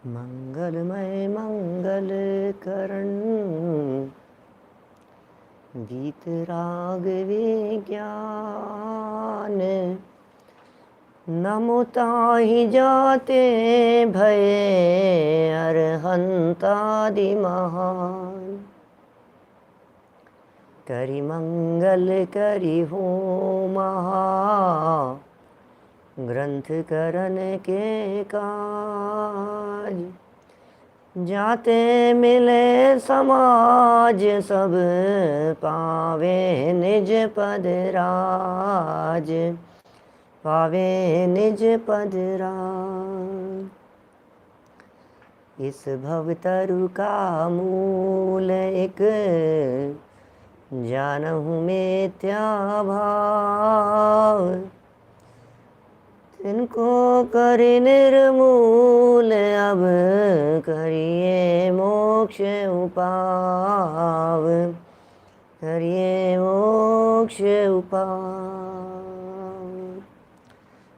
मंगलमय मंगल करण गीत राग विज्ञान नमो ताहि जाते भय अरहंतादि महान। करि मंगल करि होम ग्रंथ करन के काज। जाते मिले समाज सब पावे निज पद राज, पावे निज पद राज। इस भवतरु का मूल एक जानहु मिथ्या भाव। तिनको करि निर्मूल अब करिए मोक्ष उपाव, करिए मोक्ष उपाव।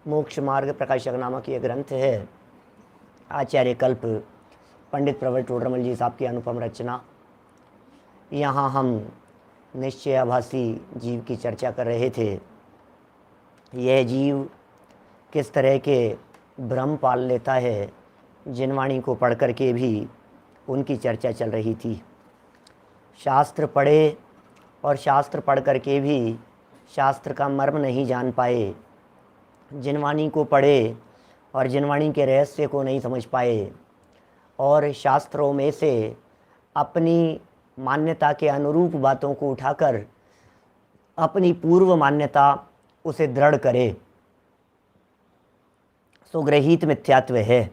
मोक्ष मार्ग प्रकाशक नामक ये ग्रंथ है। आचार्य कल्प पंडित प्रवर टोडरमल जी साहब की अनुपम रचना। यहाँ हम निश्चयाभासी जीव की चर्चा कर रहे थे। यह जीव किस तरह के भ्रम पाल लेता है, जिनवाणी को पढ़ कर के भी उनकी चर्चा चल रही थी। शास्त्र पढ़े और शास्त्र पढ़ कर के भी शास्त्र का मर्म नहीं जान पाए, जिनवाणी को पढ़े और जिनवाणी के रहस्य को नहीं समझ पाए, और शास्त्रों में से अपनी मान्यता के अनुरूप बातों को उठाकर अपनी पूर्व मान्यता उसे दृढ़ करे, सुग्रहित मिथ्यात्व है।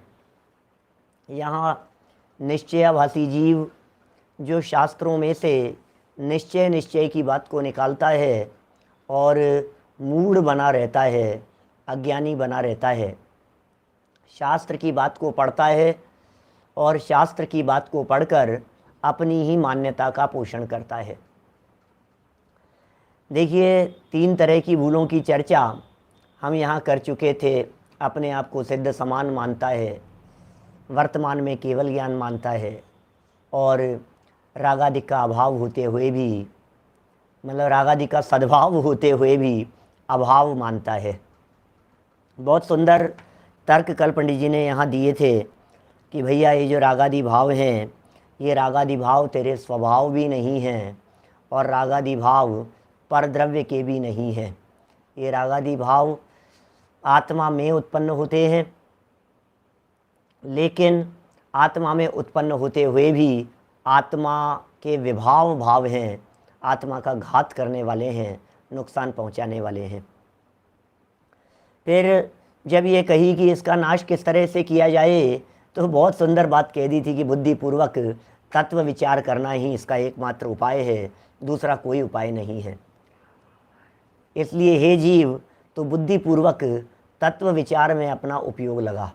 यहाँ निश्चयाभासी जीव जो शास्त्रों में से निश्चय की बात को निकालता है और मूढ़ बना रहता है, अज्ञानी बना रहता है, शास्त्र की बात को पढ़ता है और शास्त्र की बात को पढ़कर अपनी ही मान्यता का पोषण करता है। देखिए, 3 तरह की भूलों की चर्चा हम यहाँ कर चुके थे। अपने आप को सिद्ध समान मानता है, वर्तमान में केवल ज्ञान मानता है, और रागादि का अभाव होते हुए भी, मतलब रागादि का सद्भाव होते हुए भी अभाव मानता है। बहुत सुंदर तर्क कल पंडित जी ने यहाँ दिए थे कि भैया ये जो रागादि भाव हैं, ये रागादि भाव तेरे स्वभाव भी नहीं हैं और रागादि भाव परद्रव्य के भी नहीं हैं। ये रागादि भाव आत्मा में उत्पन्न होते हैं, लेकिन आत्मा में उत्पन्न होते हुए भी आत्मा के विभाव भाव हैं, आत्मा का घात करने वाले हैं, नुकसान पहुंचाने वाले हैं। फिर जब ये कही कि इसका नाश किस तरह से किया जाए, तो बहुत सुंदर बात कह दी थी कि बुद्धिपूर्वक तत्व विचार करना ही इसका एकमात्र उपाय है, दूसरा कोई उपाय नहीं है। इसलिए हे जीव, तो बुद्धिपूर्वक तत्व विचार में अपना उपयोग लगा।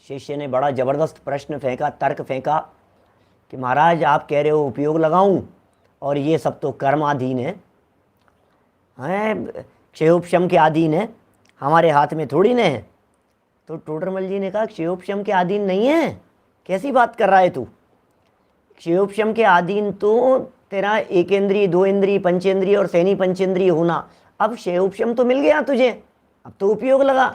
शिष्य ने बड़ा ज़बरदस्त प्रश्न फेंका, तर्क फेंका कि महाराज आप कह रहे हो उपयोग लगाऊं, और ये सब तो कर्माधीन है, क्षयोपशम के अधीन है, हमारे हाथ में थोड़ी न है। तो टोडरमल जी ने कहा क्षयोपशम के अधीन नहीं है, कैसी बात कर रहा है तू? क्षयोपशम के अधीन तो तेरा एकेंद्रीय, 2 इंद्रिय, पंचेंद्रिय और सैनी पंचेंद्रिय होना। अब क्षयोपशम तो मिल गया तुझे, अब तो उपयोग लगा।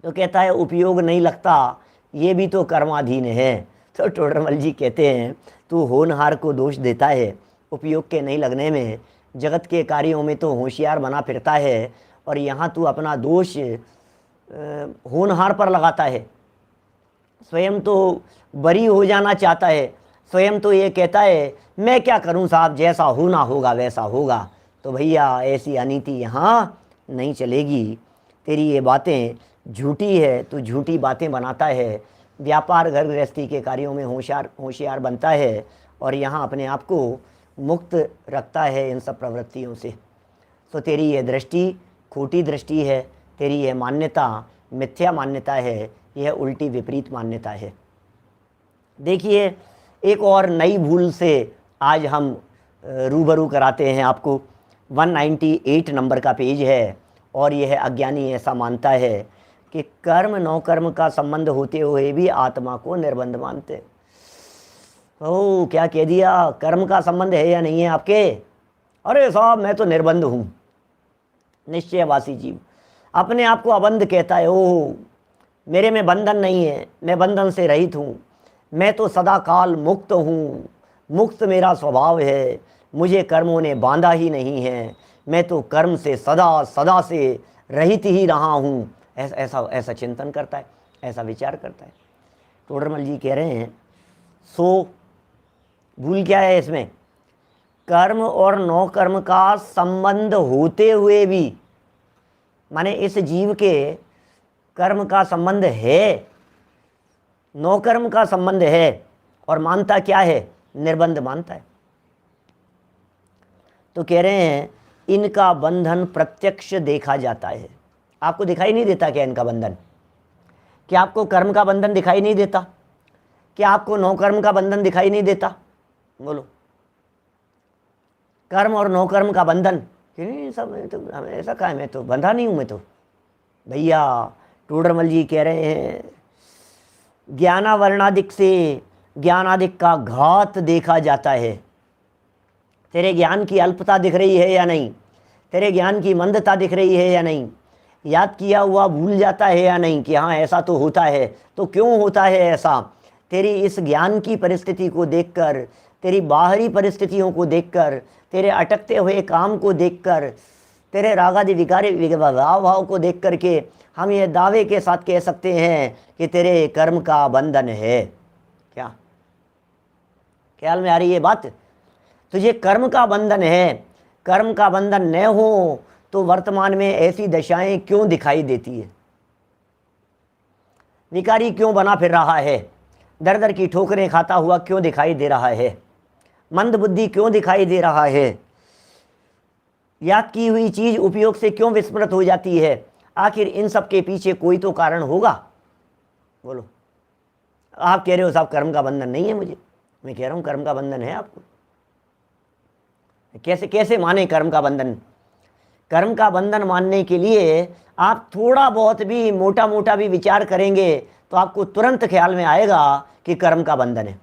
तो कहता है उपयोग नहीं लगता, ये भी तो कर्माधीन है। तो टोडरमल जी कहते हैं तू होनहार को दोष देता है उपयोग के नहीं लगने में, जगत के कार्यों में तो होशियार बना फिरता है, और यहाँ तू अपना दोष होनहार पर लगाता है। स्वयं तो बरी हो जाना चाहता है, स्वयं तो ये कहता है मैं क्या करूं साहब, जैसा होना होगा वैसा होगा। तो भैया ऐसी अनीति यहाँ नहीं चलेगी। तेरी ये बातें झूठी है, तू झूठी बातें बनाता है, व्यापार घर गृहस्थी के कार्यों में होशियार बनता है, और यहाँ अपने आप को मुक्त रखता है इन सब प्रवृत्तियों से। तो तेरी ये दृष्टि खोटी दृष्टि है, तेरी यह मान्यता मिथ्या मान्यता है, यह उल्टी विपरीत मान्यता है। देखिए, एक और नई भूल से आज हम रूबरू कराते हैं आपको। 198 नंबर का पेज है, और यह अज्ञानी ऐसा मानता है कि कर्म नौकर्म का संबंध होते हुए भी आत्मा को निर्बंध मानते। ओ क्या कह दिया, कर्म का संबंध है या नहीं है आपके? अरे साहब मैं तो निर्बंध हूं। निश्चयवासी जीव अपने आप को अबंध कहता है। ओह मेरे में बंधन नहीं है, मैं बंधन से रहित हूँ, मैं तो सदा काल मुक्त हूँ, मुक्त मेरा स्वभाव है, मुझे कर्मों ने बांधा ही नहीं है, मैं तो कर्म से सदा सदा से रहित ही रहा हूँ। ऐसा ऐसा चिंतन करता है, ऐसा विचार करता है। टोडरमल जी कह रहे हैं सो भूल क्या है इसमें? कर्म और नौ कर्म का संबंध होते हुए भी, माने इस जीव के कर्म का संबंध है, नौ कर्म का संबंध है, और मानता क्या है? निर्बंध मानता है। तो कह रहे हैं इनका बंधन प्रत्यक्ष देखा जाता है। आपको दिखाई नहीं देता क्या इनका बंधन? क्या आपको कर्म का बंधन दिखाई नहीं देता? क्या आपको नौ कर्म का बंधन दिखाई नहीं देता? बोलो। कर्म और नौ कर्म का बंधन नहीं, सब तो ऐसा कहा है, मैं तो बंधा नहीं हूं। मैं तो भैया टोडरमल जी कह रहे हैं ज्ञानावरणादिक से ज्ञानादिक का घात देखा जाता है। तेरे ज्ञान की अल्पता दिख रही है या नहीं? तेरे ज्ञान की मंदता दिख रही है या नहीं? याद किया हुआ भूल जाता है या नहीं कि हाँ ऐसा तो होता है? तो क्यों होता है ऐसा? तेरी इस ज्ञान की परिस्थिति को देखकर, तेरी बाहरी परिस्थितियों को देखकर, तेरे अटकते हुए काम को देखकर, तेरे रागादि विकारी भाव को देख करके हम ये दावे के साथ कह सकते हैं कि तेरे कर्म का बंधन है। क्या ख्याल में आ रही है बात? तुझे कर्म का बंधन है। कर्म का बंधन न हो तो वर्तमान में ऐसी दशाएं क्यों दिखाई देती है? विकारी क्यों बना फिर रहा है? दर दर की ठोकरें खाता हुआ क्यों दिखाई दे रहा है? मंद बुद्धि क्यों दिखाई दे रहा है? याद की हुई चीज उपयोग से क्यों विस्मृत हो जाती है? आखिर इन सब के पीछे कोई तो कारण होगा। बोलो। आप कह रहे हो साहब कर्म का बंधन नहीं है मुझे, मैं कह रहा हूं कर्म का बंधन है आपको। कैसे कैसे माने कर्म का बंधन? कर्म का बंधन मानने के लिए आप थोड़ा बहुत भी मोटा मोटा भी विचार करेंगे तो आपको तुरंत ख्याल में आएगा कि कर्म का बंधन है।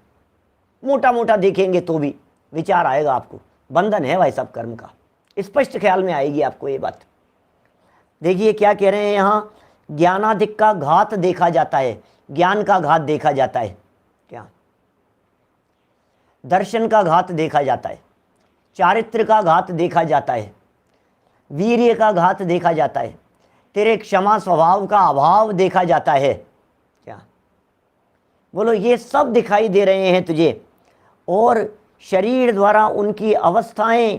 मोटा मोटा देखेंगे तो भी विचार आएगा आपको, बंधन है भाई साहब कर्म का। स्पष्ट ख्याल में आएगी आपको ये बात। देखिए क्या कह रहे हैं यहाँ, ज्ञानाधिक का घात देखा जाता है। ज्ञान का घात देखा जाता है। क्या? दर्शन का घात देखा जाता है, चारित्र का घात देखा जाता है, वीर्य का घात देखा जाता है, तेरे क्षमा स्वभाव का अभाव देखा जाता है। क्या? बोलो। ये सब दिखाई दे रहे हैं तुझे, और शरीर द्वारा उनकी अवस्थाएं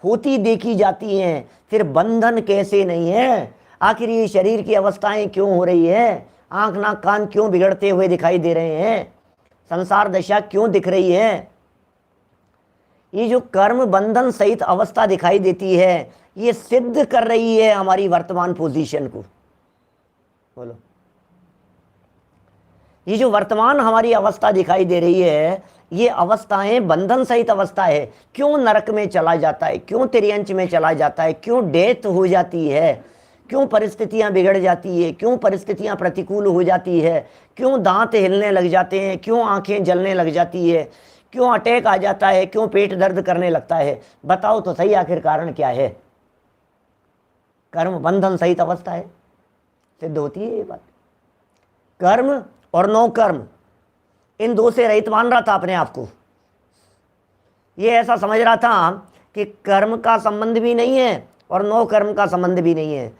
होती देखी जाती हैं। फिर बंधन कैसे नहीं है? आखिर ये शरीर की अवस्थाएं क्यों हो रही है? आंख नाक कान क्यों बिगड़ते हुए दिखाई दे रहे हैं? संसार दशा क्यों दिख रही है? ये जो कर्म बंधन सहित अवस्था दिखाई देती है, ये सिद्ध कर रही है हमारी वर्तमान पोजीशन को। बोलो। ये जो वर्तमान हमारी अवस्था दिखाई दे रही है, ये अवस्थाएं बंधन सहित अवस्था है। क्यों नरक में चला जाता है? क्यों तिर्यंच में चला जाता है? क्यों डेथ हो जाती है? क्यों परिस्थितियां बिगड़ जाती है? क्यों परिस्थितियां प्रतिकूल हो जाती है? क्यों दांत हिलने लग जाते हैं? क्यों आंखें जलने लग जाती है? क्यों अटैक आ जाता है? क्यों पेट दर्द करने लगता है? बताओ तो सही, आखिर कारण क्या है? कर्म बंधन सहित अवस्था है, सिद्ध होती है ये बात। कर्म और नौ कर्म, इन दो से रहित मान रहा था अपने आप को। ये ऐसा समझ रहा था कि कर्म का संबंध भी नहीं है और नौ कर्म का संबंध भी नहीं है।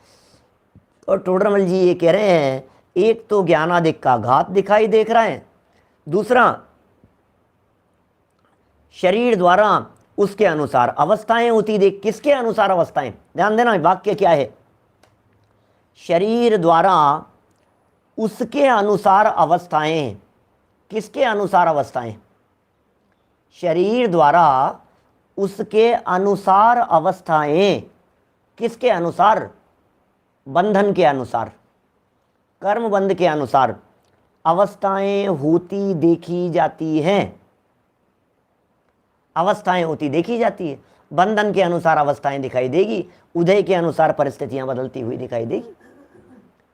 और टोडरमल जी ये कह रहे हैं, एक तो ज्ञानादिक का घात दिखाई देख रहा है, दूसरा शरीर द्वारा उसके अनुसार अवस्थाएं होती देख। किसके अनुसार अवस्थाएं? ध्यान देना वाक्य क्या है। शरीर द्वारा उसके अनुसार अवस्थाएं। किसके अनुसार अवस्थाएं? शरीर द्वारा उसके अनुसार अवस्थाएं। किसके अनुसार? बंधन के अनुसार, कर्म बंध के अनुसार अवस्थाएं होती देखी जाती हैं। अवस्थाएं होती देखी जाती है। बंधन के अनुसार अवस्थाएं दिखाई देगी, उदय के अनुसार परिस्थितियां बदलती हुई दिखाई देगी।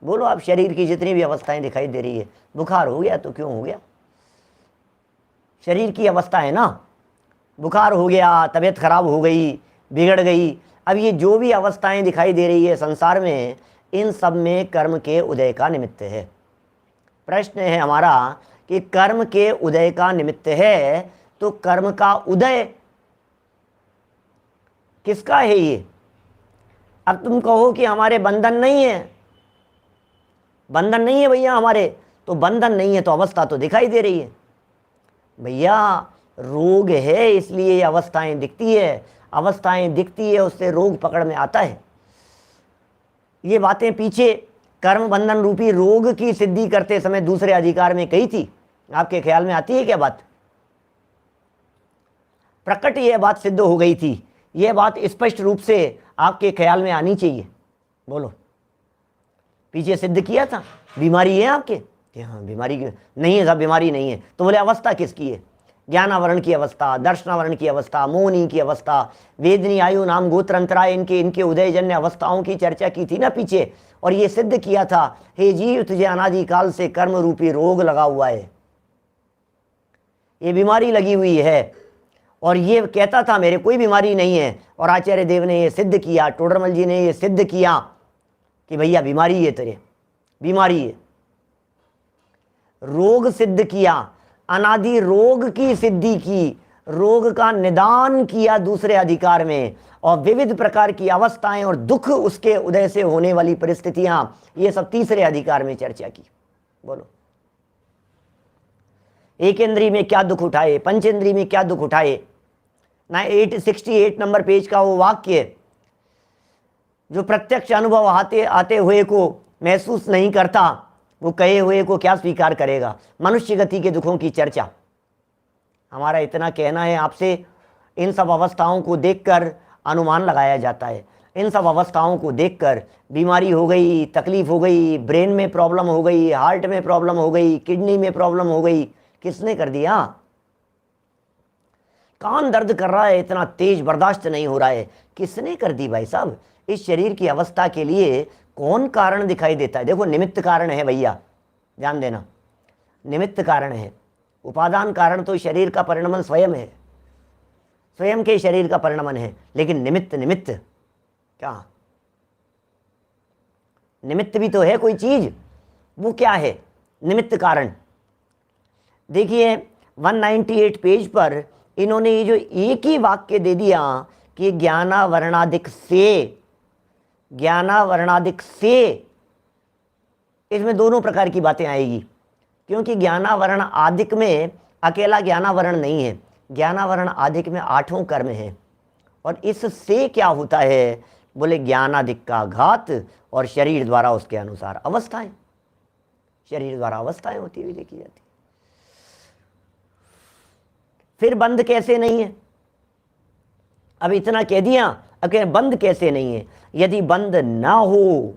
बोलो आप, शरीर की जितनी भी अवस्थाएं दिखाई दे रही है, बुखार हो गया तो क्यों हो गया? शरीर की अवस्था है ना, बुखार हो गया, तबीयत खराब हो गई, बिगड़ गई। अब ये जो भी अवस्थाएं दिखाई दे रही है संसार में, इन सब में कर्म के उदय का निमित्त है। प्रश्न है हमारा कि कर्म के उदय का निमित्त है, तो कर्म का उदय किसका है ये? अब तुम कहो कि हमारे बंधन नहीं है, बंधन नहीं है भैया हमारे, तो बंधन नहीं है तो अवस्था तो दिखाई दे रही है। भैया रोग है इसलिए ये अवस्थाएं दिखती है, अवस्थाएं दिखती है उससे रोग पकड़ में आता है। ये बातें पीछे कर्म बंधन रूपी रोग की सिद्धि करते समय दूसरे अधिकार में कही थी, आपके ख्याल में आती है क्या बात? प्रकट यह बात सिद्ध हो गई थी, यह बात स्पष्ट रूप से आपके ख्याल में आनी चाहिए। बोलो, पीछे सिद्ध किया था बीमारी है आपके कि हाँ बीमारी नहीं है साहब, बीमारी नहीं है। तो बोले अवस्था किसकी है? ज्ञानावरण की अवस्था, दर्शनावरण की अवस्था, मोहनी की अवस्था, वेदनी, आयु, नाम, गोत्र, अंतराय, इनके उदयजन्य अवस्थाओं की चर्चा की थी ना पीछे, और ये सिद्ध किया था हे जीव तुझे अनादिकाल से कर्म रूपी रोग लगा हुआ है, ये बीमारी लगी हुई है। और ये कहता था मेरे कोई बीमारी नहीं है, और आचार्य देव ने ये सिद्ध किया, टोडरमल जी ने ये सिद्ध किया कि भैया बीमारी है, तेरे बीमारी है। रोग सिद्ध किया, अनादि रोग की सिद्धि की, रोग का निदान किया दूसरे अधिकार में, और विविध प्रकार की अवस्थाएं और दुख उसके उदय से होने वाली परिस्थितियां, ये सब तीसरे अधिकार में चर्चा की। बोलो, एक इंद्री में क्या दुख उठाए, पंचेंद्री में क्या दुख उठाए। 868 नंबर पेज का वो वाक्य, जो प्रत्यक्ष अनुभव आते हुए को महसूस नहीं करता, वो कहे हुए को क्या स्वीकार करेगा। मनुष्य गति के दुखों की चर्चा। हमारा इतना कहना है आपसे, इन सब अवस्थाओं को देखकर अनुमान लगाया जाता है, इन सब अवस्थाओं को देखकर बीमारी हो गई, तकलीफ हो गई, ब्रेन में प्रॉब्लम हो गई, हार्ट में प्रॉब्लम हो गई, किडनी में प्रॉब्लम हो गई, किसने कर दिया? कान दर्द कर रहा है, इतना तेज बर्दाश्त नहीं हो रहा है, किसने कर दी भाई साहब? इस शरीर की अवस्था के लिए कौन कारण दिखाई देता है? देखो, निमित्त कारण है भैया, ध्यान देना, निमित्त कारण है। उपादान कारण तो शरीर का परिणमन स्वयं है, स्वयं के शरीर का परिणमन है, लेकिन निमित्त, निमित्त क्या? निमित्त भी तो है कोई चीज, वो क्या है? निमित्त कारण। देखिए 198 पेज पर इन्होंने ये जो एक ही वाक्य दे दिया कि ज्ञानावरणादिक से, ज्ञानावरणादिक से, इसमें दोनों प्रकार की बातें आएगी, क्योंकि ज्ञानावरण आदिक में अकेला ज्ञानावरण नहीं है, ज्ञानावरण आदिक में 8 कर्म है। और इससे क्या होता है? बोले ज्ञानादिक का घात, और शरीर द्वारा उसके अनुसार अवस्थाएं, शरीर द्वारा अवस्थाएं होती हुई देखी जाती। फिर बंध कैसे नहीं है? अब इतना कह दिया, अगर बंध कैसे नहीं है? यदि बंध ना हो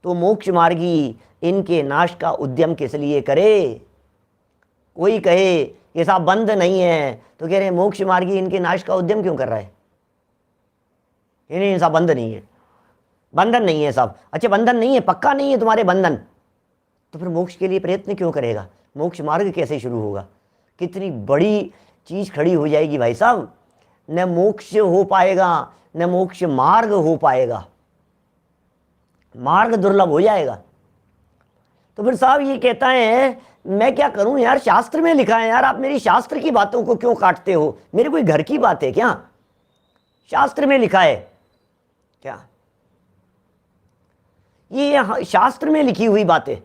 तो मोक्ष मार्गी इनके नाश का उद्यम किस लिए करे? कोई कहे ये साहब बंध नहीं है, तो कह रहे मोक्ष मार्गी इनके नाश का उद्यम क्यों कर रहा है? नहीं साहब बंध नहीं है, बंधन नहीं है साहब। अच्छा बंधन नहीं है, पक्का नहीं है तुम्हारे बंधन, तो फिर मोक्ष के लिए प्रयत्न क्यों करेगा? मोक्ष मार्ग कैसे शुरू होगा? कितनी बड़ी चीज खड़ी हो जाएगी भाई साहब, न मोक्ष हो पाएगा, न मोक्ष मार्ग हो पाएगा, मार्ग दुर्लभ हो जाएगा। तो फिर साहब ये कहता है मैं क्या करूं यार, शास्त्र में लिखा है यार, आप मेरी शास्त्र की बातों को क्यों काटते हो? मेरे कोई घर की बात है क्या? शास्त्र में लिखा है क्या? ये शास्त्र में लिखी हुई बातें।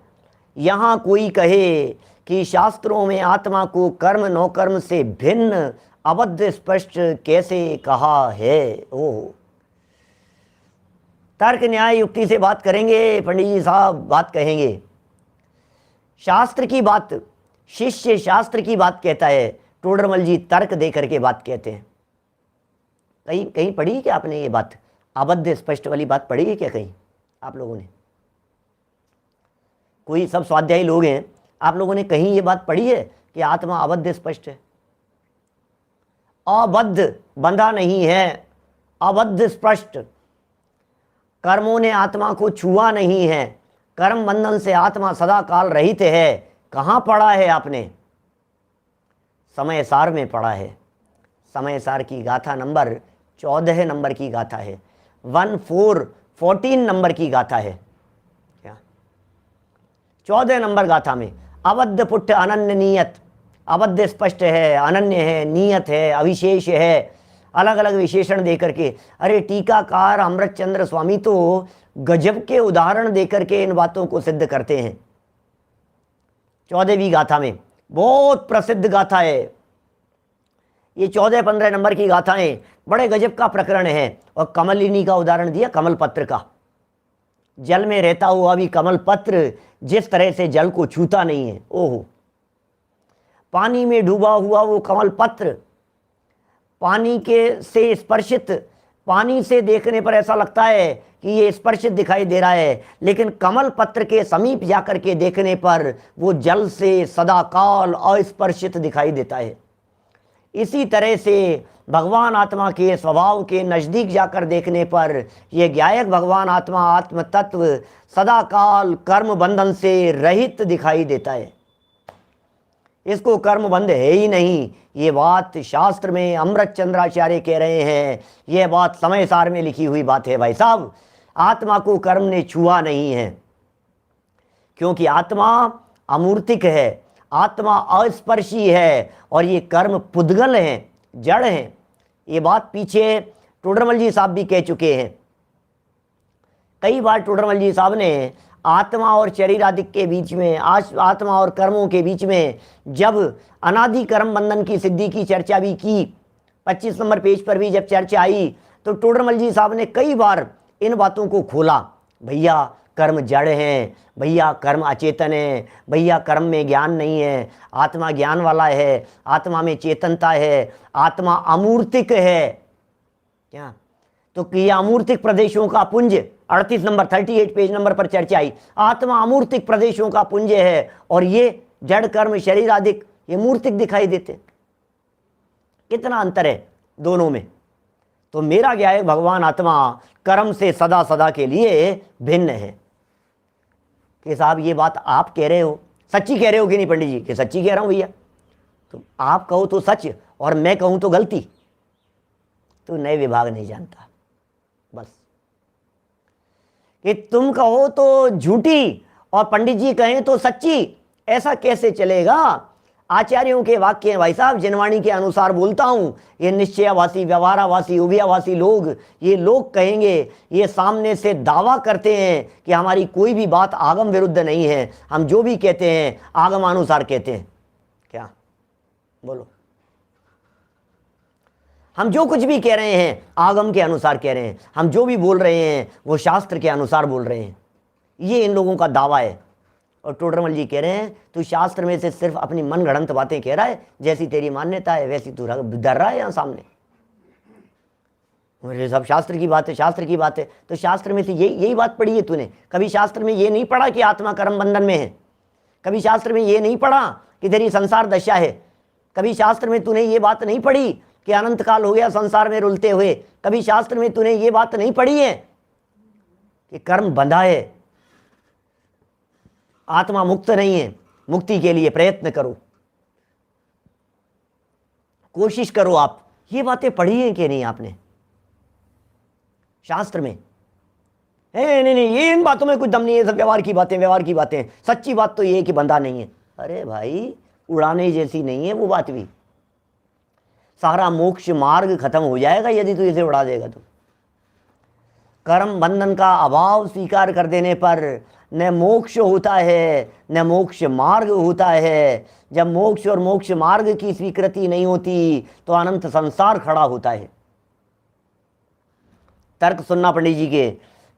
यहां कोई कहे कि शास्त्रों में आत्मा को कर्म नौकर्म से भिन्न अबद्ध स्पष्ट कैसे कहा है? ओह, तर्क न्याय युक्ति से बात करेंगे पंडित जी साहब, बात कहेंगे। शास्त्र की बात, शिष्य शास्त्र की बात कहता है, टोडरमल जी तर्क दे करके बात कहते हैं। कहीं कहीं पढ़ी है क्या आपने ये बात? अबद्ध स्पष्ट वाली बात पढ़ी है क्या कहीं आप लोगों ने? कोई सब स्वाध्यायी लोग हैं, आप लोगों ने कहीं ये बात पढ़ी है कि आत्मा अबद्ध स्पष्ट है? अबद्ध, बंधा नहीं है, अबद्ध स्पष्ट। कर्मों ने आत्मा को छुआ नहीं है, कर्म बंधन से आत्मा सदा काल रहित है। कहाँ पढ़ा है आपने? समय सार में पढ़ा है। समय सार की गाथा नंबर 14 नंबर की गाथा है, 14 नंबर की गाथा है। क्या 14 नंबर गाथा में अवध पुट्ठ अनन्य नियत, अवध स्पष्ट है, अनन्य है, नियत है, अविशेष है, अलग अलग विशेषण देकर के। अरे टीकाकार अमृतचंद्र स्वामी तो गजब के उदाहरण देकर के इन बातों को सिद्ध करते हैं। 14वीं गाथा में बहुत प्रसिद्ध गाथा है ये, 14-15 नंबर की गाथाएं बड़े गजब का प्रकरण है। और कमलिनी का उदाहरण दिया, कमल पत्र का। जल में रहता हुआ भी कमल पत्र जिस तरह से जल को छूता नहीं है, ओहो। पानी में डूबा हुआ वो कमल पत्र, पानी के से स्पर्शित, पानी से देखने पर ऐसा लगता है कि ये स्पर्शित दिखाई दे रहा है, लेकिन कमल पत्र के समीप जाकर के देखने पर वो जल से सदाकाल अस्पर्शित दिखाई देता है। इसी तरह से भगवान आत्मा के स्वभाव के नज़दीक जाकर देखने पर यह ज्ञायक भगवान आत्मा आत्म तत्व सदाकाल कर्म बंधन से रहित दिखाई देता है। इसको कर्म बंध है ही नहीं। ये बात शास्त्र में अमृत चंद्राचार्य कह रहे हैं, यह बात समय सार में लिखी हुई बात है भाई साहब। आत्मा को कर्म ने छुआ नहीं है, क्योंकि आत्मा अमूर्तिक है, आत्मा अस्पर्शी है, और ये कर्म पुद्गल हैं, जड़ हैं। ये बात पीछे टोडरमल जी साहब भी कह चुके हैं। कई बार टोडरमल जी साहब ने आत्मा और शरीर आदि के बीच में, आत्मा और कर्मों के बीच में जब अनादि कर्म बंधन की सिद्धि की चर्चा भी की, 25 नंबर पेज पर भी जब चर्चा आई, तो टोडरमल जी साहब ने कई बार इन बातों को खोला। भैया कर्म जड़ हैं, भैया कर्म अचेतन है, भैया कर्म में ज्ञान नहीं है, आत्मा ज्ञान वाला है, आत्मा में चेतनता है, आत्मा अमूर्तिक है। क्या तो ये अमूर्तिक प्रदेशों का पुंज 38 नंबर 38 पेज नंबर पर चर्चा आई। आत्मा अमूर्तिक प्रदेशों का पुंज है, और ये जड़ कर्म शरीर आदि ये मूर्तिक दिखाई देते। कितना अंतर है दोनों में। तो मेरा क्या है, भगवान आत्मा कर्म से सदा सदा के लिए भिन्न है। कि साहब ये बात आप कह रहे हो, सच्ची कह रहे हो कि नहीं पंडित जी? कि सच्ची कह रहा हूं भैया। तो आप कहो तो सच और मैं कहूं तो गलती। तो नए विभाग नहीं जानता बस। कि तुम कहो तो झूठी और पंडित जी कहें तो सच्ची, ऐसा कैसे चलेगा? आचार्यों के वाक्य हैं भाई साहब, जिनवाणी के अनुसार बोलता हूं। ये निश्चयाभासी, व्यवहाराभासी, उभयाभासी लोग, ये लोग कहेंगे, ये सामने से दावा करते हैं कि हमारी कोई भी बात आगम विरुद्ध नहीं है, हम जो भी कहते हैं आगमानुसार कहते हैं। क्या बोलो? हम जो कुछ भी कह रहे हैं आगम के अनुसार कह रहे हैं, हम जो भी बोल रहे हैं वो शास्त्र के अनुसार बोल रहे हैं, ये इन लोगों का दावा है। और टोडरमल जी कह रहे हैं तू शास्त्र में से सिर्फ अपनी मन गढ़ंत बातें कह रहा है, जैसी तेरी मान्यता है वैसी तू डर रहा है यहाँ सामने। मुझे सब शास्त्र की बात है, शास्त्र की बात है। तो शास्त्र में से यही बात पढ़ी है तूने? कभी शास्त्र में ये नहीं पढ़ा कि आत्मा कर्म बंधन में है? कभी शास्त्र में ये नहीं पढ़ा कि तेरी संसार दशा है? कभी शास्त्र में तूने ये बात नहीं पढ़ी कि अनंत काल हो गया संसार में रुलते हुए? कभी शास्त्र में तूने ये बात नहीं पढ़ी है कि कर्म बंधा है, आत्मा मुक्त नहीं है, मुक्ति के लिए प्रयत्न करो, कोशिश करो? आप ये बातें पढ़ी हैं कि नहीं आपने शास्त्र में? नहीं, ये इन बातों में कुछ दम नहीं है, सब व्यवहार की बातें, व्यवहार की बातें। सच्ची बात तो ये है कि बंधा नहीं है। अरे भाई उड़ाने जैसी नहीं है वो बात भी। सारा मोक्ष मार्ग खत्म हो जाएगा यदि तू इसे उड़ा देगा तो। कर्म बंधन का अभाव स्वीकार कर देने पर न मोक्ष होता है न मोक्ष मार्ग होता है। जब मोक्ष और मोक्ष मार्ग की स्वीकृति नहीं होती तो अनंत संसार खड़ा होता है। तर्क सुनना पंडित जी के,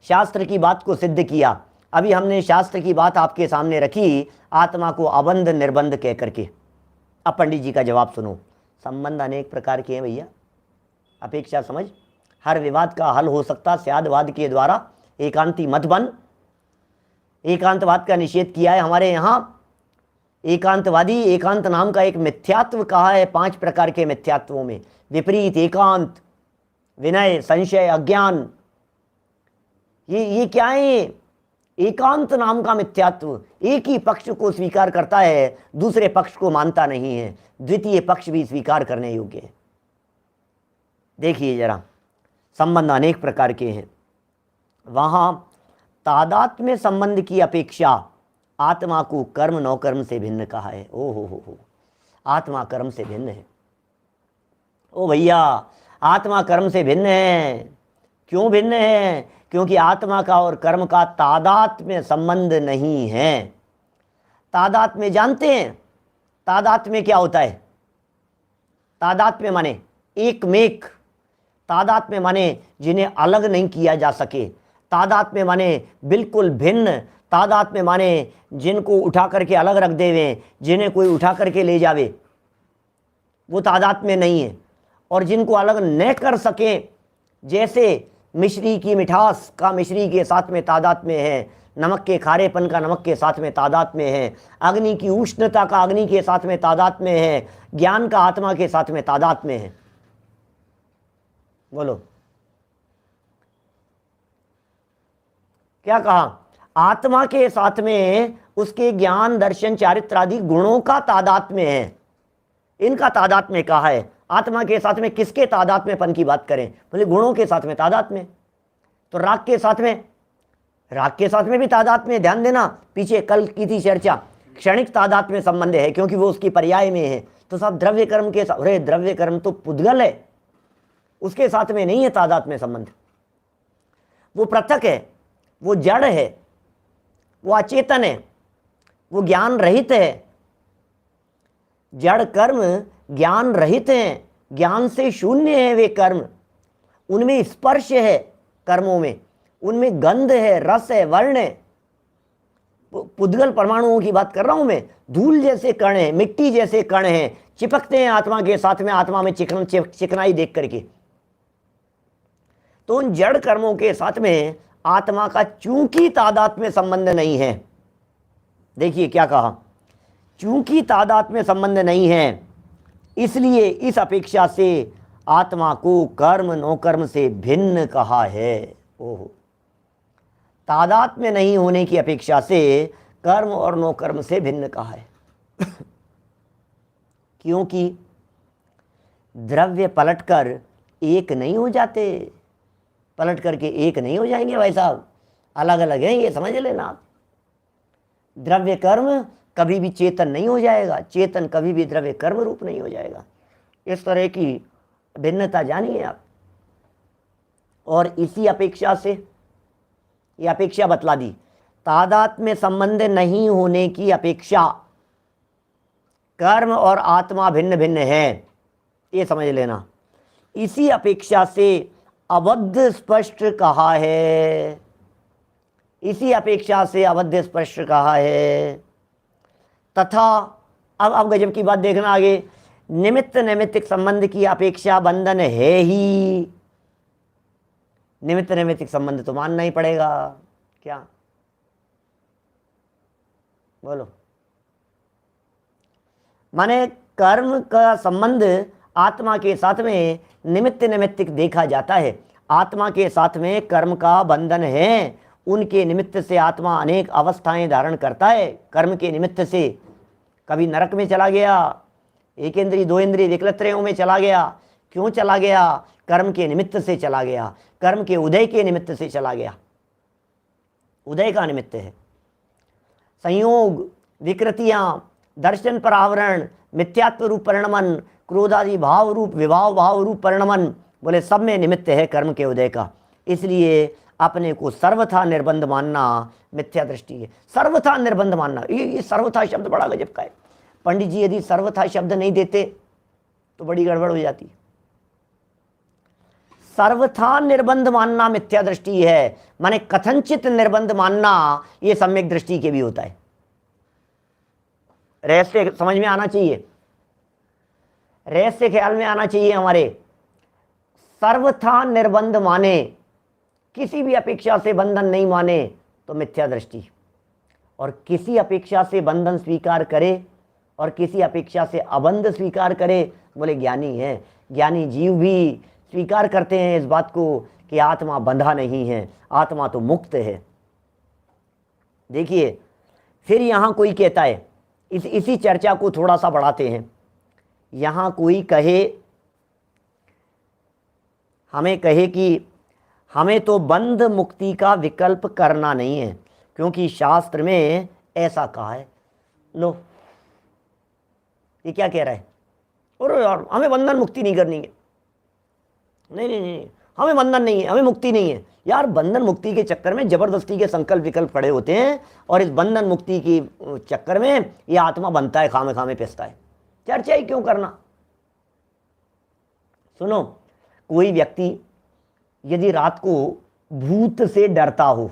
शास्त्र की बात को सिद्ध किया। अभी हमने शास्त्र की बात आपके सामने रखी, आत्मा को अबंध निर्बंध कह करके। अब पंडित जी का जवाब सुनो। संबंध अनेक प्रकार के हैं भैया, अपेक्षा समझ। हर विवाद का हल हो सकता स्यादवाद के द्वारा। एकांती मत बन। एकांतवाद का निषेध किया है हमारे यहाँ। एकांतवादी, एकांत नाम का एक मिथ्यात्व कहा है 5 प्रकार के मिथ्यात्वों में। विपरीत, एकांत, विनय, संशय, अज्ञान। ये क्या है? एकांत नाम का मिथ्यात्व, एक ही पक्ष को स्वीकार करता है, दूसरे पक्ष को मानता नहीं है, द्वितीय पक्ष भी स्वीकार करने योग्य है। देखिए जरा, संबंध अनेक प्रकार के हैं। वहां तादात्म्य संबंध की अपेक्षा आत्मा को कर्म नौकर्म से भिन्न कहा है। ओ हो, आत्मा कर्म से भिन्न है। ओ भैया, आत्मा कर्म से भिन्न है। क्यों भिन्न है? क्योंकि आत्मा का और कर्म का तादात्म्य संबंध नहीं है। तादात्म्य जानते हैं? तादात्म्य क्या होता है? तादात्म्य माने एक मेक, तादात्म्य माने जिन्हें अलग नहीं किया जा सके, तादात्म्य माने बिल्कुल भिन्न, तादात्म्य माने जिनको उठा करके अलग रख देवे, जिन्हें कोई उठा करके ले जावे, वो तादात्म्य नहीं है। और जिनको अलग न कर सके, जैसे मिश्री की मिठास का मिश्री के साथ में तादात्म्य है, नमक के खारेपन का नमक के साथ में तादात्म्य है, अग्नि की उष्णता का अग्नि के साथ में तादात्म्य है, ज्ञान का आत्मा के साथ में तादात्म्य है। बोलो क्या कहा? आत्मा के साथ में उसके ज्ञान दर्शन चारित्र आदि गुणों का तादात्म्य है, इनका तादात्म्य कहा है। आत्मा के साथ में किसके तादात्म्यपन की बात करें? बोले गुणों के साथ में तादात्म्य। तो राग के साथ में, राग के साथ में भी तादात्म्य। ध्यान देना, पीछे कल की थी चर्चा, क्षणिक तादात्म्य संबंध है क्योंकि वो उसकी पर्याय में है। तो सब द्रव्य कर्म के साथ, अरे द्रव्य कर्म तो पुद्गल है, उसके साथ में नहीं है तादात्म्य संबंध। वो पृथक है, वो जड़ है, वो अचेतन है, वो ज्ञान रहित है। जड़ कर्म ज्ञान रहित हैं, ज्ञान से शून्य है वे कर्म। उनमें स्पर्श है, कर्मों में उनमें गंध है, रस है, वर्ण है। पुद्गल परमाणुओं की बात कर रहा हूं मैं। धूल जैसे कण है, मिट्टी जैसे कण है, चिपकते हैं आत्मा के साथ में, आत्मा में चिकनाई देख करके। तो उन जड़ कर्मों के साथ में आत्मा का चूंकि तादात्म्य संबंध नहीं है। देखिए क्या कहा, चूंकि तादात्म्य संबंध नहीं है इसलिए इस अपेक्षा से आत्मा को कर्म नौकर्म से भिन्न कहा है। ओहो, तादात्म्य नहीं होने की अपेक्षा से कर्म और नौकर्म से भिन्न कहा है। क्योंकि द्रव्य पलटकर एक नहीं हो जाते, पलट करके एक नहीं हो जाएंगे भाई साहब, अलग अलग हैं, ये समझ लेना आप। द्रव्य कर्म कभी भी चेतन नहीं हो जाएगा, चेतन कभी भी द्रव्य कर्म रूप नहीं हो जाएगा। इस तरह की भिन्नता जानिए आप। और इसी अपेक्षा से, ये अपेक्षा बतला दी, तादात्म्य संबंध नहीं होने की अपेक्षा कर्म और आत्मा भिन्न भिन्न है, ये समझ लेना। इसी अपेक्षा से अबद्ध स्पष्ट कहा है, इसी अपेक्षा से अबद्ध स्पष्ट कहा है। तथा अब गजब की बात देखना आगे, निमित्त नैमित्तिक संबंध की अपेक्षा बंधन है ही। निमित्त नैमित्तिक संबंध तो मानना ही पड़ेगा। क्या बोलो? माने कर्म का संबंध आत्मा के साथ में निमित्त नैमित्तिक देखा जाता है। आत्मा के साथ में कर्म का बंधन है, उनके निमित्त से आत्मा अनेक अवस्थाएं धारण करता है। कर्म के निमित्त से कभी नरक में चला गया, एक इंद्रिय दो इंद्रिय विकलत्रयों में चला गया। क्यों चला गया? कर्म के निमित्त से चला गया, कर्म के उदय के निमित्त से चला गया। उदय का निमित्त है। संयोग, विकृतियां, दर्शन पर आवरण, मिथ्यात्व रूप परिणमन, क्रोधादि भाव रूप विभाव भाव रूप परिणमन, बोले सब में निमित्त है कर्म के उदय का। इसलिए अपने को सर्वथा निर्बंध मानना मिथ्या दृष्टि है। सर्वथा निर्बंध मानना, ये सर्वथा शब्द बड़ा गजब का है। पंडित जी यदि सर्वथा शब्द नहीं देते तो बड़ी गड़बड़ हो जाती। सर्वथा निर्बंध मानना मिथ्या दृष्टि है, माने कथनचित निर्बंध मानना ये सम्यक दृष्टि के भी होता है। रहस्य समझ में आना चाहिए, रहस्य ख्याल में आना चाहिए हमारे। सर्वथा निर्बंध माने, किसी भी अपेक्षा से बंधन नहीं माने तो मिथ्या दृष्टि। और किसी अपेक्षा से बंधन स्वीकार करे और किसी अपेक्षा से अबंध स्वीकार करे, बोले ज्ञानी है। ज्ञानी जीव भी स्वीकार करते हैं इस बात को कि आत्मा बंधा नहीं है, आत्मा तो मुक्त है। देखिए, फिर यहाँ कोई कहता है, इसी चर्चा को थोड़ा सा बढ़ाते हैं। यहाँ कोई हमें कहे कि हमें तो बंध मुक्ति का विकल्प करना नहीं है, क्योंकि शास्त्र में ऐसा कहा है। लो, ये क्या कह रहा है? अरे यार, हमें बंधन मुक्ति नहीं करनी है। नहीं नहीं नहीं, हमें बंधन नहीं है, हमें मुक्ति नहीं है। यार, बंधन मुक्ति के चक्कर में जबरदस्ती के संकल्प विकल्प खड़े होते हैं, और इस बंधन मुक्ति की चक्कर में ये आत्मा बनता है, खामे खामे पेसता है। चर्चा ही क्यों करना? सुनो, कोई व्यक्ति यदि रात को भूत से डरता हो,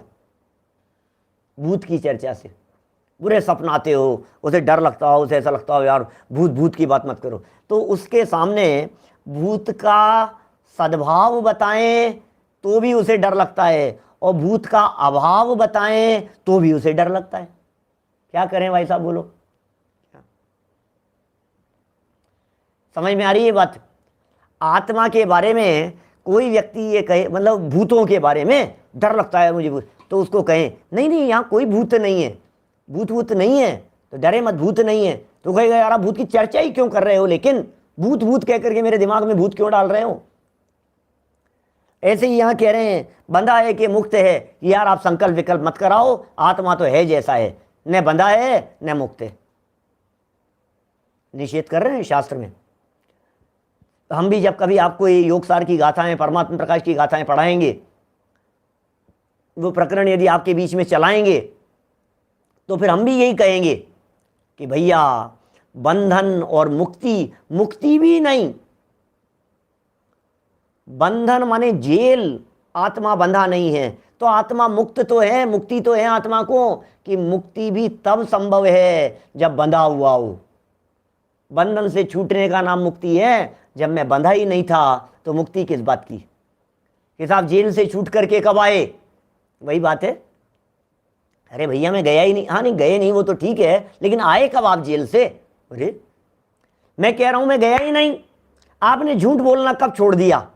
भूत की चर्चा से, बुरे सपना आते हो, उसे डर लगता हो, उसे ऐसा लगता हो यार भूत भूत की बात मत करो, तो उसके सामने भूत का सद्भाव बताएं तो भी उसे डर लगता है, और भूत का अभाव बताएं तो भी उसे डर लगता है। क्या करें भाई साहब, बोलो? समझ में आ रही है बात? आत्मा के बारे में कोई व्यक्ति ये कहे, मतलब भूतों के बारे में डर लगता है मुझे, तो उसको कहें नहीं नहीं यहाँ कोई भूत नहीं है, भूत नहीं है, तो डरे मत, भूत नहीं है। तो कहेगा यार आप भूत की चर्चा ही क्यों कर रहे हो, लेकिन भूत भूत कह करके मेरे दिमाग में भूत क्यों डाल रहे हो? ऐसे ही यहाँ कह रहे हैं बंधा है कि मुक्त है, यार आप संकल्प विकल्प मत कराओ, आत्मा तो है जैसा है, न बंधा है न मुक्त है। निषेध कर रहे हैं शास्त्र में। हम भी जब कभी आपको ये योगसार की गाथाएं, परमात्मा प्रकाश की गाथाएं पढ़ाएंगे, वो प्रकरण यदि आपके बीच में चलाएंगे, तो फिर हम भी यही कहेंगे कि भैया बंधन और मुक्ति, मुक्ति भी नहीं, बंधन माने जेल, आत्मा बंधा नहीं है, तो आत्मा मुक्त तो है, मुक्ति तो है आत्मा को, कि मुक्ति भी तब संभव है जब बंधा हुआ हो। बंधन से छूटने का नाम मुक्ति है, जब मैं बंधा ही नहीं था तो मुक्ति किस बात की? कि साहब जेल से छूट करके कब आए? वही बात है, अरे भैया मैं गया ही नहीं। हाँ नहीं गए नहीं, वो तो ठीक है, लेकिन आए कब आप जेल से? अरे मैं कह रहा हूं मैं गया ही नहीं। आपने झूठ बोलना कब छोड़ दिया?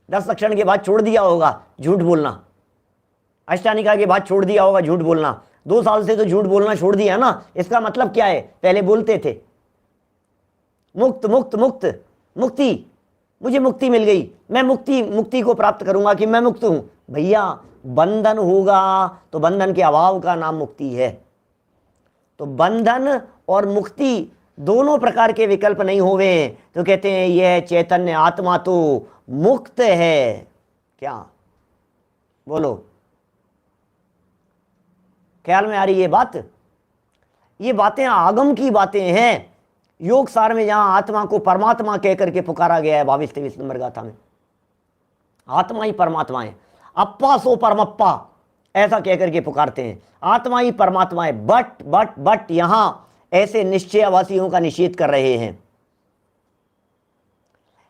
10 लक्षण के बाद छोड़ दिया होगा झूठ बोलना, अष्टानिका के बाद छोड़ दिया होगा झूठ बोलना, 2 साल से तो झूठ बोलना छोड़ दिया ना। इसका मतलब क्या है? पहले बोलते थे मुक्त मुक्त मुक्त, मुक्ति, मुझे मुक्ति मिल गई, मैं मुक्ति को प्राप्त करूंगा कि मैं मुक्त हूं। भैया बंधन होगा तो बंधन के अभाव का नाम मुक्ति है। तो बंधन और मुक्ति दोनों प्रकार के विकल्प नहीं होवे, तो कहते हैं यह चैतन्य आत्मा तो मुक्त है। क्या बोलो, ख्याल में आ रही है बात? ये बातें आगम की बातें हैं। योग सार में जहां आत्मा को परमात्मा कहकर के पुकारा गया है 22-23 नंबर गाथा में, आत्मा ही परमात्मा है, अप्पा सो परमप्पा ऐसा कहकर के पुकारते हैं, आत्मा ही परमात्मा है। बट यहां ऐसे निश्चयवासियों का निषेध कर रहे हैं,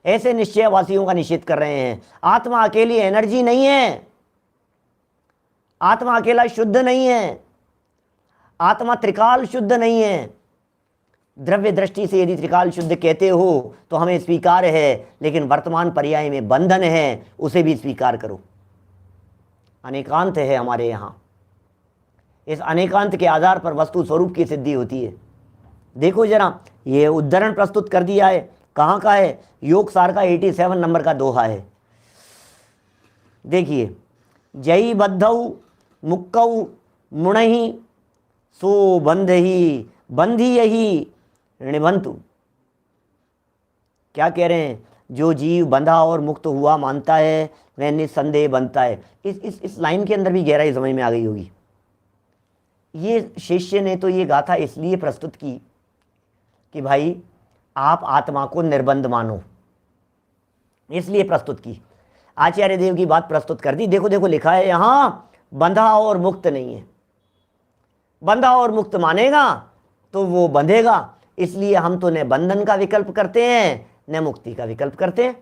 ऐसे निश्चयवासियों का निषेध कर रहे हैं। आत्मा अकेली एनर्जी नहीं है, आत्मा अकेला शुद्ध नहीं है, आत्मा त्रिकाल शुद्ध नहीं है। द्रव्य दृष्टि से यदि त्रिकाल शुद्ध कहते हो तो हमें स्वीकार है, लेकिन वर्तमान पर्याय में बंधन है, उसे भी स्वीकार करो। अनेकांत है हमारे यहाँ, इस अनेकांत के आधार पर वस्तु स्वरूप की सिद्धि होती है। देखो जरा, ये उद्धरण प्रस्तुत कर दिया है, कहाँ का है? योग सार का 87 नंबर का दोहा है। देखिए, जयी बद्धौ मुक्कौ मुणहि सो बंधहि बंधी यही ऋणबंतु। क्या कह रहे हैं? जो जीव बंधा और मुक्त हुआ मानता है वह निस्संदेह बनता है। इस लाइन के अंदर भी गहराई समझ में आ गई होगी। ये शिष्य ने तो ये गाथा इसलिए प्रस्तुत की कि भाई आप आत्मा को निर्बंध मानो, इसलिए प्रस्तुत की। आचार्य देव की बात प्रस्तुत कर दी। देखो देखो लिखा है यहां, बंधा और मुक्त नहीं है। बंधा और मुक्त मानेगा तो वो बंधेगा, इसलिए हम तो न बंधन का विकल्प करते हैं न मुक्ति का विकल्प करते हैं,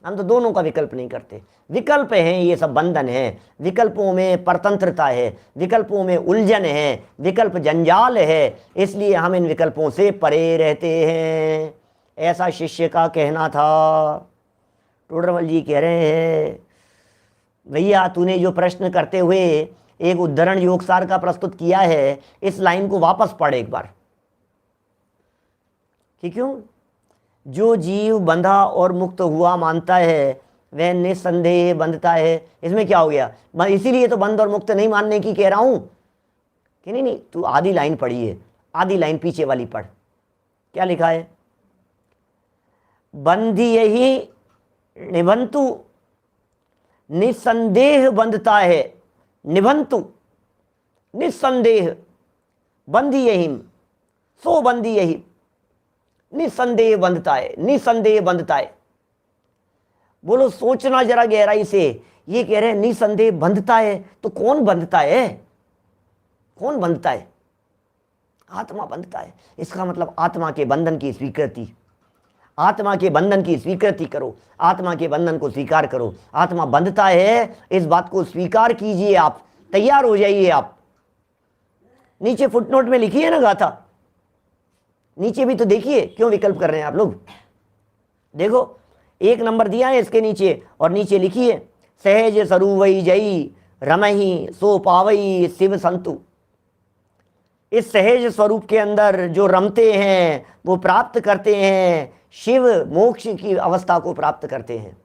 हम तो दोनों का विकल्प नहीं करते। विकल्प हैं ये सब, बंधन है, विकल्पों में परतंत्रता है, विकल्पों में उलझन है, विकल्प जंजाल है, इसलिए हम इन विकल्पों से परे रहते हैं। ऐसा शिष्य का कहना था। टोडरमल जी कह रहे हैं भैया तूने जो प्रश्न करते हुए एक उद्धरण योगसार का प्रस्तुत किया है, इस लाइन को वापस पढ़ एक बार कि क्यों, जो जीव बंधा और मुक्त हुआ मानता है वह निस्संदेह बंधता है। इसमें क्या हो गया, मैं इसीलिए तो बंध और मुक्त नहीं मानने की कह रहा हूं कि नहीं नहीं, तू आधी लाइन पढ़ी है, आधी लाइन पीछे वाली पढ़, क्या लिखा है, बंधी यही निबंतु, निस्संदेह बंधता है, निबंतु निस्संदेह, बंधी यही सो बंधी यही, निस्संदेह बंधता है, निस्संदेह बंधता है। बोलो सोचना जरा गहराई से, ये कह रहे हैं निस्संदेह बंधता है, तो कौन बंधता है, कौन बंधता है, आत्मा बंधता है। इसका मतलब आत्मा के बंधन की स्वीकृति, आत्मा के बंधन की स्वीकृति करो, आत्मा के बंधन को स्वीकार करो। आत्मा बंधता है, इस बात को स्वीकार कीजिए, आप तैयार हो जाइए। आप नीचे फुटनोट में लिखी है ना गाथा, नीचे भी तो देखिए, क्यों विकल्प कर रहे हैं आप लोग। देखो 1 नंबर दिया है इसके नीचे, और नीचे लिखिए सहज सरुवई जई रमही सो पावई शिव संतु। इस सहज स्वरूप के अंदर जो रमते हैं वो प्राप्त करते हैं शिव, मोक्ष की अवस्था को प्राप्त करते हैं।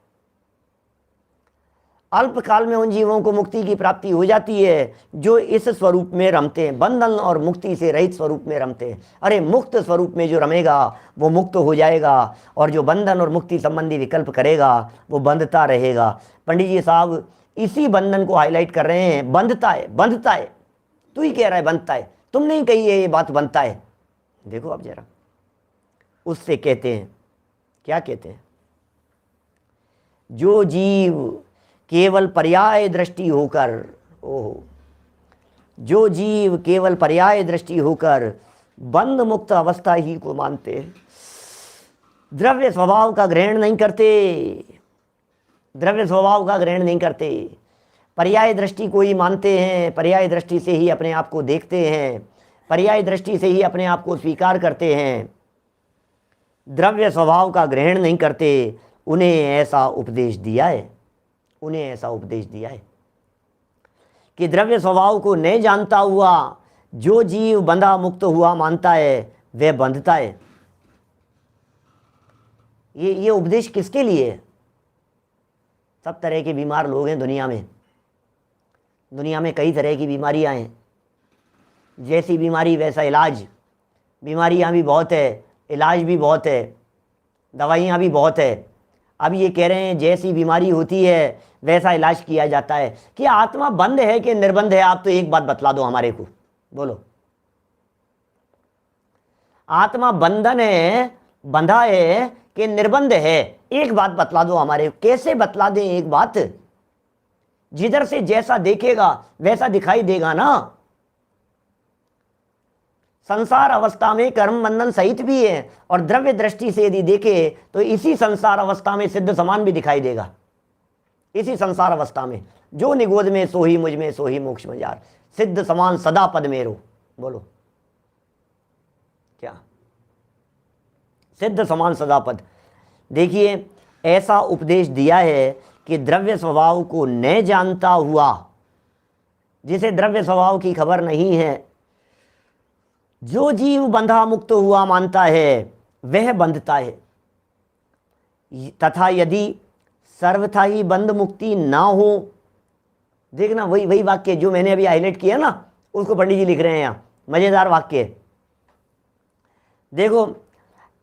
अल्प काल में उन जीवों को मुक्ति की प्राप्ति हो जाती है जो इस स्वरूप में रमते हैं, बंधन और मुक्ति से रहित स्वरूप में रमते हैं। अरे मुक्त स्वरूप में जो रमेगा वो मुक्त हो जाएगा, और जो बंधन और मुक्ति संबंधी विकल्प करेगा वो बंधता रहेगा। पंडित जी साहब इसी बंधन को हाईलाइट कर रहे हैं, बंधता है, बंधता है, तू ही कह रहा है बंधता है, तुम नहीं कही है ये बात बंधता है। देखो अब जरा, उससे कहते हैं, क्या कहते हैं, जो जीव केवल पर्याय दृष्टि होकर, ओहो, जो जीव केवल पर्याय दृष्टि होकर बंध मुक्त अवस्था ही को मानते, द्रव्य स्वभाव का ग्रहण नहीं करते, द्रव्य स्वभाव का ग्रहण नहीं करते, पर्याय दृष्टि को ही मानते हैं, पर्याय दृष्टि से ही अपने आप को देखते हैं, पर्याय दृष्टि से ही अपने आप को स्वीकार करते हैं, द्रव्य स्वभाव का ग्रहण नहीं करते, उन्हें ऐसा उपदेश दिया है, उन्हें ऐसा उपदेश दिया है कि द्रव्य स्वभाव को नहीं जानता हुआ जो जीव बंधा मुक्त हुआ मानता है वह बंधता है। ये उपदेश किसके लिए है? सब तरह के बीमार लोग हैं दुनिया में, दुनिया में कई तरह की बीमारियां हैं, जैसी बीमारी वैसा इलाज, बीमारियां भी बहुत है, इलाज भी बहुत है, दवाइयां भी बहुत है। अब ये कह रहे हैं जैसी बीमारी होती है वैसा इलाज किया जाता है। कि आत्मा बंद है कि निर्बंध है, आप तो एक बात बतला दो हमारे को, बोलो। आत्मा बंधन है, बंधा है कि निर्बंध है, एक बात बतला दो हमारे को। कैसे बतला दें एक बात, जिधर से जैसा देखेगा वैसा दिखाई देगा ना। संसार अवस्था में कर्म बंधन सहित भी है, और द्रव्य दृष्टि से यदि देखे तो इसी संसार अवस्था में सिद्ध समान भी दिखाई देगा। इसी संसार अवस्था में जो निगोद में सो ही मुझ में सो ही मोक्ष में जार, सिद्ध समान सदा पद मेरो, बोलो क्या, सिद्ध समान सदा पद। देखिए ऐसा उपदेश दिया है कि द्रव्य स्वभाव को न जानता हुआ, जिसे द्रव्य स्वभाव की खबर नहीं है, जो जीव बंधा मुक्त हुआ मानता है वह बंधता है। तथा यदि सर्वथा ही बंध मुक्ति ना हो, देखना वही वाक्य जो मैंने अभी हाईलाइट किया ना, उसको पंडित जी लिख रहे हैं यहाँ, मजेदार वाक्य। देखो,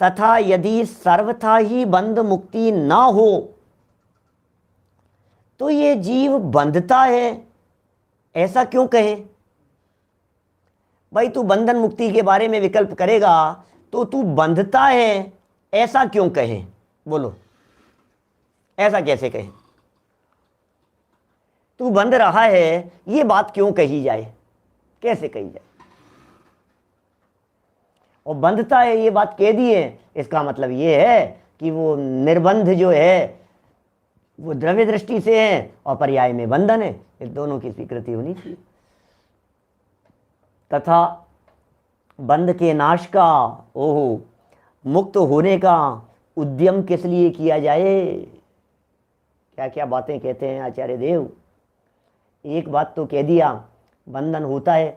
तथा यदि सर्वथा ही बंध मुक्ति ना हो तो ये जीव बंधता है, ऐसा क्यों कहे? भाई तू बंधन मुक्ति के बारे में विकल्प करेगा तो तू बंधता है, ऐसा क्यों कहे? बोलो, ऐसा कैसे कहे? तू बंध रहा है, ये बात क्यों कही जाए, कैसे कही जाए? और बंधता है ये बात कह दी है, इसका मतलब ये है कि वो निर्बंध जो है वो द्रव्य दृष्टि से है और पर्याय में बंधन है, इन दोनों की स्वीकृति होनी चाहिए। तथा बंध के नाश का, ओहो, मुक्त होने का उद्यम किस लिए किया जाए? क्या क्या बातें कहते हैं आचार्य देव। एक बात तो कह दिया बंधन होता है।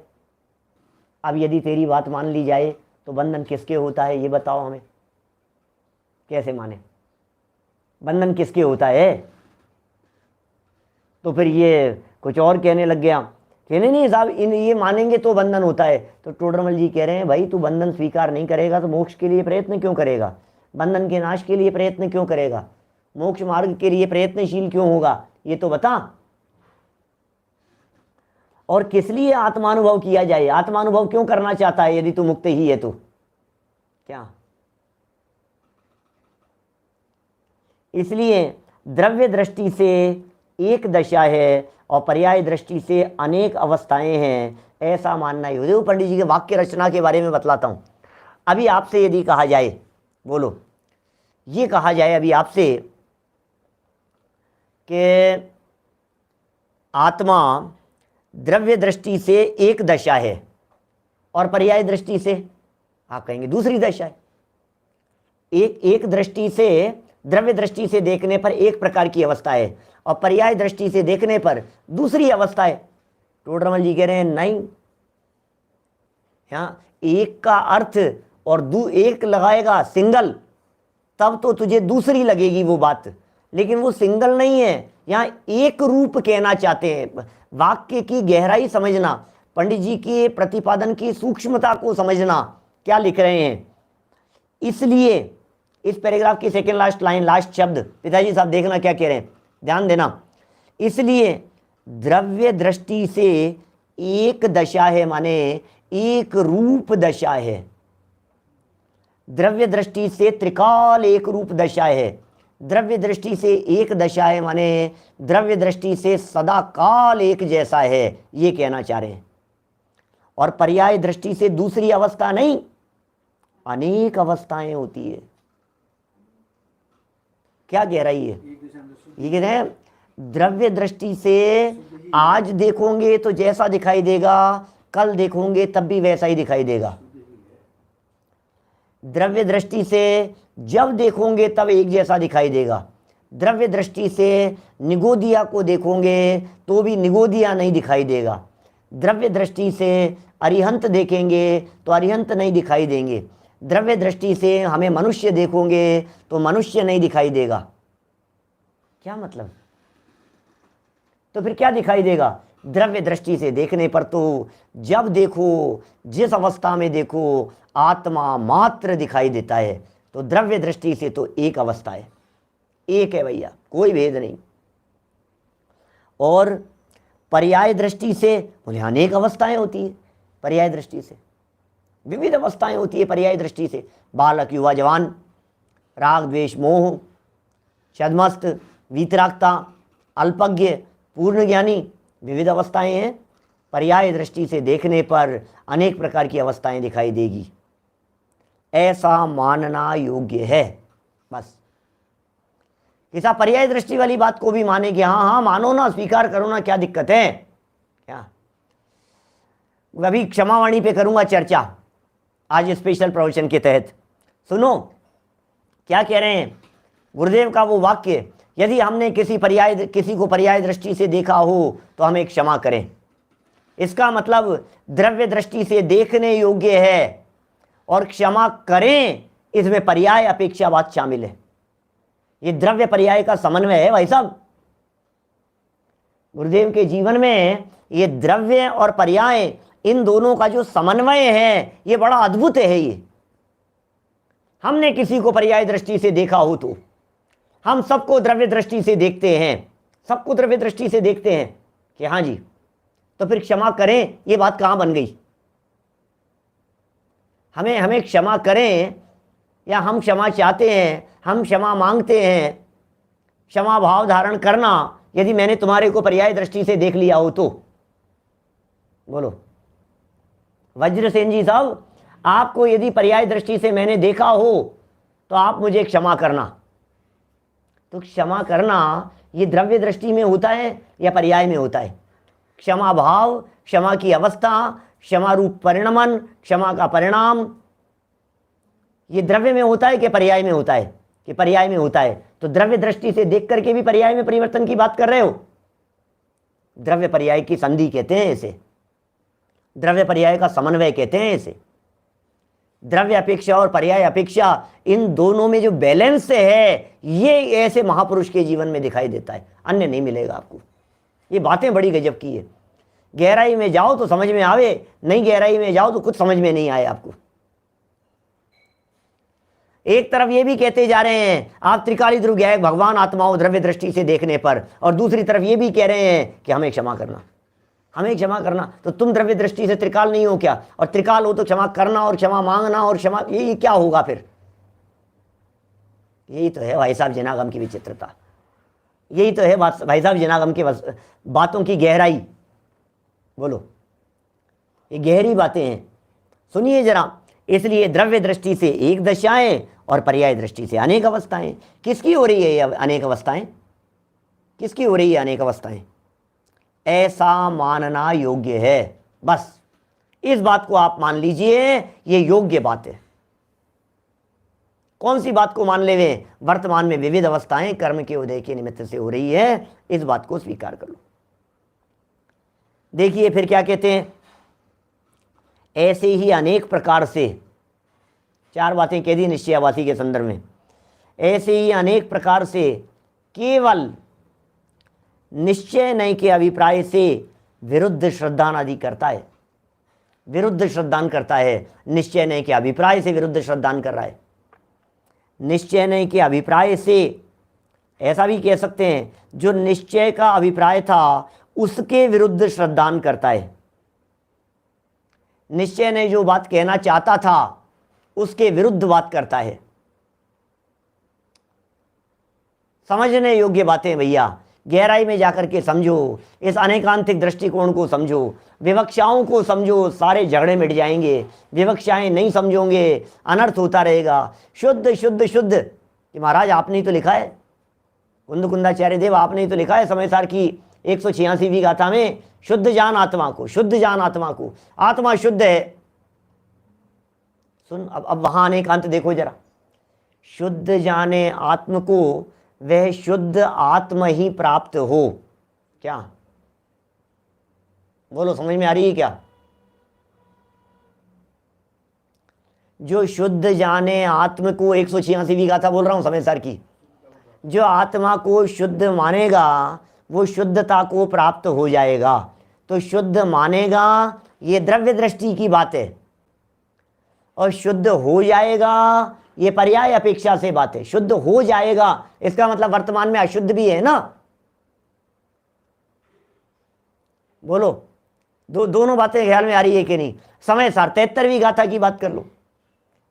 अब यदि तेरी बात मान ली जाए तो बंधन किसके होता है ये बताओ हमें, कैसे माने? बंधन किसके होता है? तो फिर ये कुछ और कहने लग गया, कहने नहीं साहब इन ये मानेंगे तो बंधन होता है। तो टोडरमल जी कह रहे हैं भाई तू बंधन स्वीकार नहीं करेगा तो मोक्ष के लिए प्रयत्न क्यों करेगा? बंधन के नाश के लिए प्रयत्न क्यों करेगा? मोक्ष मार्ग के लिए प्रयत्नशील क्यों होगा ये तो बता। और किस लिए आत्मानुभव किया जाए? आत्मानुभव क्यों करना चाहता है यदि तू मुक्त ही है तो? क्या? इसलिए द्रव्य दृष्टि से एक दशा है और पर्याय दृष्टि से अनेक अवस्थाएं हैं, ऐसा मानना ही हो। देखो पंडित जी के वाक्य रचना के बारे में बतलाता हूं। अभी आपसे यदि कहा जाए, बोलो, ये कहा जाए अभी आपसे कि आत्मा द्रव्य दृष्टि से एक दशा है और पर्याय दृष्टि से आप कहेंगे दूसरी दशा है। एक दृष्टि से, द्रव्य दृष्टि से देखने पर एक प्रकार की अवस्था है और पर्याय दृष्टि से देखने पर दूसरी अवस्था है। टोडरमल जी कह रहे हैं नहीं, यहाँ एक का अर्थ और एक लगाएगा सिंगल, तब तो तुझे दूसरी लगेगी वो बात, लेकिन वो सिंगल नहीं है। यहाँ एक रूप कहना चाहते हैं। वाक्य की गहराई समझना, पंडित जी के प्रतिपादन की सूक्ष्मता को समझना, क्या लिख रहे हैं। इसलिए इस पैराग्राफ की सेकेंड लास्ट लाइन, लास्ट शब्द, पिताजी साहब देखना क्या कह रहे हैं, ध्यान देना। इसलिए द्रव्य दृष्टि से एक दशा है, माने एक रूप दशा है। द्रव्य दृष्टि से त्रिकाल एक रूप दशा है। द्रव्य दृष्टि से एक दशा है माने द्रव्य दृष्टि से सदा काल एक जैसा है, ये कहना चाह रहे हैं। और पर्याय दृष्टि से दूसरी अवस्था नहीं, अनेक अवस्थाएं होती है। क्या कह रही है ये? कह रहे हैं द्रव्य दृष्टि से आज देखोगे तो जैसा दिखाई देगा, कल देखोगे तब भी वैसा ही दिखाई देगा। द्रव्य दृष्टि से जब देखोगे तब एक जैसा दिखाई देगा। द्रव्य दृष्टि से निगोदिया को देखोगे तो भी निगोदिया नहीं दिखाई देगा। द्रव्य दृष्टि से अरिहंत देखेंगे तो अरिहंत नहीं दिखाई देंगे। द्रव्य दृष्टि से हमें मनुष्य देखोगे तो मनुष्य नहीं दिखाई देगा। क्या मतलब? तो फिर क्या दिखाई देगा? द्रव्य दृष्टि से देखने पर तो जब देखो, जिस अवस्था में देखो, आत्मा मात्र दिखाई देता है। तो द्रव्य दृष्टि से तो एक अवस्था है, एक है भैया, कोई भेद नहीं। और पर्याय दृष्टि से बोले अनेक अवस्थाएं होती है। पर्याय दृष्टि से विविध अवस्थाएं होती है। पर्याय दृष्टि से बालक, युवा, जवान, राग, द्वेष, मोह, छद्मस्त, वीतरागता, अल्पज्ञ, पूर्ण ज्ञानी, विविध अवस्थाएं हैं। पर्याय दृष्टि से देखने पर अनेक प्रकार की अवस्थाएं दिखाई देगी, ऐसा मानना योग्य है। बस किसा पर्याय दृष्टि वाली बात को भी माने कि हाँ हाँ मानो ना, स्वीकार करो ना, क्या दिक्कत है? क्या अभी क्षमावाणी पे करूंगा चर्चा आज स्पेशल प्रवचन के तहत। सुनो क्या कह रहे हैं गुरुदेव का वो वाक्य, यदि हमने किसी को पर्याय दृष्टि से देखा हो तो हमें क्षमा करें। इसका मतलब द्रव्य दृष्टि से देखने योग्य है और क्षमा करें, इसमें पर्याय अपेक्षा बात शामिल है। ये द्रव्य पर्याय का समन्वय है भाई साहब। गुरुदेव के जीवन में ये द्रव्य और पर्याय, इन दोनों का जो समन्वय है ये बड़ा अद्भुत है। ये हमने किसी को पर्याय दृष्टि से देखा हो तो हम सबको द्रव्य दृष्टि से देखते हैं, सबको द्रव्य दृष्टि से देखते हैं कि हाँ जी, तो फिर क्षमा करें, ये बात कहाँ बन गई? हमें क्षमा करें या हम क्षमा चाहते हैं, हम क्षमा मांगते हैं। क्षमा भाव धारण करना यदि मैंने तुम्हारे को पर्याय दृष्टि से देख लिया हो तो। बोलो वज्रसेन जी साहब, आपको यदि पर्याय दृष्टि से मैंने देखा हो तो आप मुझे क्षमा करना। तो क्षमा करना ये द्रव्य दृष्टि में होता है या पर्याय में होता है? क्षमा भाव, क्षमा की अवस्था, क्षमा रूप परिणमन, क्षमा का परिणाम, ये द्रव्य में होता है कि पर्याय में होता है? कि पर्याय में होता है। तो द्रव्य दृष्टि से देख करके भी पर्याय में परिवर्तन की बात कर रहे हो। द्रव्य पर्याय की संधि कहते हैं इसे। द्रव्य पर्याय का समन्वय कहते हैं इसे। द्रव्य अपेक्षा और पर्याय अपेक्षा, इन दोनों में जो बैलेंस है, ये ऐसे महापुरुष के जीवन में दिखाई देता है, अन्य नहीं मिलेगा आपको। ये बातें बड़ी गजब की है। गहराई में जाओ तो समझ में आवे, नहीं गहराई में जाओ तो कुछ समझ में नहीं आए आपको। एक तरफ ये भी कहते जा रहे हैं आप त्रिकाली ध्रुव ज्ञायक भगवान आत्माओं द्रव्य दृष्टि से देखने पर, और दूसरी तरफ ये भी कह रहे हैं कि हमें क्षमा करना, हमें क्षमा करना। तो तुम द्रव्य दृष्टि से त्रिकाल नहीं हो क्या? और त्रिकाल हो तो क्षमा करना और क्षमा मांगना और क्षमा, ये क्या होगा फिर? यही तो है भाई साहब जनागम की विचित्रता, यही तो है भाई साहब जनागम के बातों की गहराई। बोलो, ये गहरी बातें हैं, सुनिए जरा। इसलिए द्रव्य दृष्टि से एक दशाएं और पर्याय दृष्टि से अनेक अवस्थाएं। किसकी हो रही है ये अनेक अवस्थाएं? किसकी हो रही है अनेक अवस्थाएं? ऐसा मानना योग्य है, बस इस बात को आप मान लीजिए, ये योग्य बात है। कौन सी बात को मान ले वे? वर्तमान में विविध अवस्थाएं कर्म के उदय के निमित्त से हो रही है, इस बात को स्वीकार कर लो। देखिए फिर क्या कहते हैं, ऐसे ही अनेक प्रकार से, चार बातें कह दी निश्चयावासी के संदर्भ में। ऐसे ही अनेक प्रकार से केवल निश्चय नहीं के अभिप्राय से विरुद्ध श्रद्धान आदि करता है, विरुद्ध श्रद्धान करता है। निश्चय नहीं के अभिप्राय से विरुद्ध श्रद्धान कर रहा है। निश्चय नहीं के अभिप्राय से, ऐसा भी कह सकते हैं जो निश्चय का अभिप्राय था उसके विरुद्ध श्रद्धान करता है। निश्चय ने जो बात कहना चाहता था उसके विरुद्ध बात करता है। समझने योग्य बातें भैया, गहराई में जाकर के समझो, इस अनेकांतिक दृष्टिकोण को समझो, विवक्षाओं को समझो, सारे झगड़े मिट जाएंगे। विवक्षाएं नहीं समझोगे, अनर्थ होता रहेगा। शुद्ध शुद्ध शुद्ध, कि महाराज आपने ही तो लिखा है, कुंद कुंदाचार्य देव आपने ही तो लिखा है समय सार की 186वीं गाथा में, शुद्ध जान आत्मा को, शुद्ध जान आत्मा को, आत्मा शुद्ध है। सुन, अब वहां अनेकांत देखो जरा। शुद्ध जाने आत्म को वह शुद्ध आत्मा ही प्राप्त हो। क्या बोलो, समझ में आ रही है क्या? जो शुद्ध जाने आत्म को, 186वीं गाथा बोल रहा हूं समय सार की, जो आत्मा को शुद्ध मानेगा वो शुद्धता को प्राप्त हो जाएगा। तो शुद्ध मानेगा, ये द्रव्य दृष्टि की बात है, और शुद्ध हो जाएगा ये पर्याय अपेक्षा से बात है। शुद्ध हो जाएगा इसका मतलब वर्तमान में अशुद्ध भी है ना। बोलो, दोनों बातें ख्याल में आ रही है कि नहीं? समय सार 73वीं गाथा की बात कर लो।